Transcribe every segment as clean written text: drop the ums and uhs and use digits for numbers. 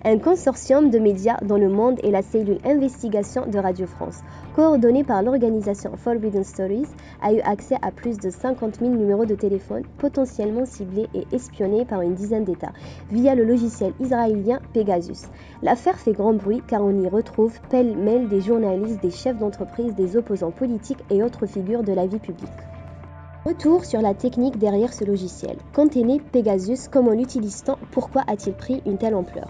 un consortium de médias dans le monde et la cellule investigation de Radio France, coordonnée par l'organisation Forbidden Stories, a eu accès à plus de 50 000 numéros de téléphone potentiellement ciblés et espionnés par une dizaine d'États via le logiciel israélien Pegasus. L'affaire fait grand bruit car on y retrouve pêle-mêle des journalistes, des chefs d'entreprise, des opposants politiques et autres figures de la vie publique. Retour sur la technique derrière ce logiciel. Quand est né Pegasus, comment l'utilise-t-on, pourquoi a-t-il pris une telle ampleur ?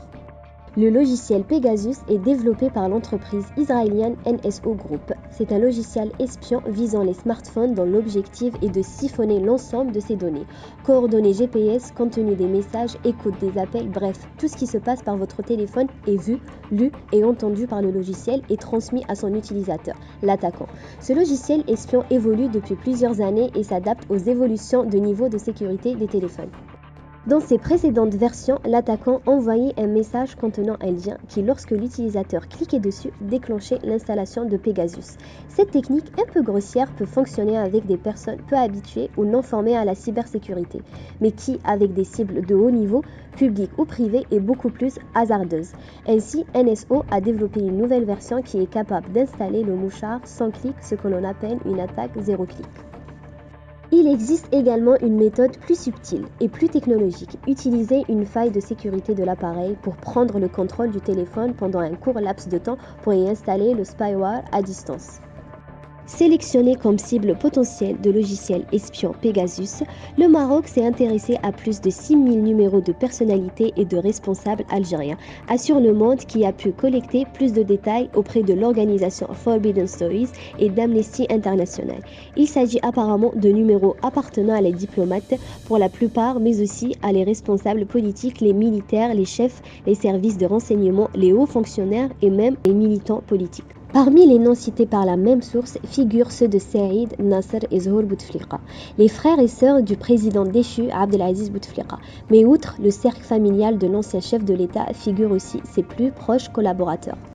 Le logiciel Pegasus est développé par l'entreprise israélienne NSO Group. C'est un logiciel espion visant les smartphones dont l'objectif est de siphonner l'ensemble de ces données. Coordonnées GPS, contenu des messages, écoute des appels, bref, tout ce qui se passe par votre téléphone est vu, lu et entendu par le logiciel et transmis à son utilisateur, l'attaquant. Ce logiciel espion évolue depuis plusieurs années et s'adapte aux évolutions de niveau de sécurité des téléphones. Dans ses précédentes versions, l'attaquant envoyait un message contenant un lien qui, lorsque l'utilisateur cliquait dessus, déclenchait l'installation de Pegasus. Cette technique un peu grossière peut fonctionner avec des personnes peu habituées ou non formées à la cybersécurité, mais qui, avec des cibles de haut niveau, publiques ou privées, est beaucoup plus hasardeuse. Ainsi, NSO a développé une nouvelle version qui est capable d'installer le mouchard sans clic, ce que l'on appelle une attaque zéro clic. Il existe également une méthode plus subtile et plus technologique, utiliser une faille de sécurité de l'appareil pour prendre le contrôle du téléphone pendant un court laps de temps pour y installer le spyware à distance. Sélectionné comme cible potentielle de logiciel espion Pegasus, le Maroc s'est intéressé à plus de 6 000 numéros de personnalités et de responsables algériens, assure Le Monde qui a pu collecter plus de détails auprès de l'organisation Forbidden Stories et d'Amnesty International. Il s'agit apparemment de numéros appartenant à les diplomates pour la plupart, mais aussi à les responsables politiques, les militaires, les chefs, les services de renseignement, les hauts fonctionnaires et même les militants politiques. Parmi les noms cités par la même source figurent ceux de Saïd, Nasser et Zohor Bouteflika, les frères et sœurs du président déchu Abdelaziz Bouteflika. Mais outre le cercle familial de l'ancien chef de l'État figurent aussi ses plus proches collaborateurs.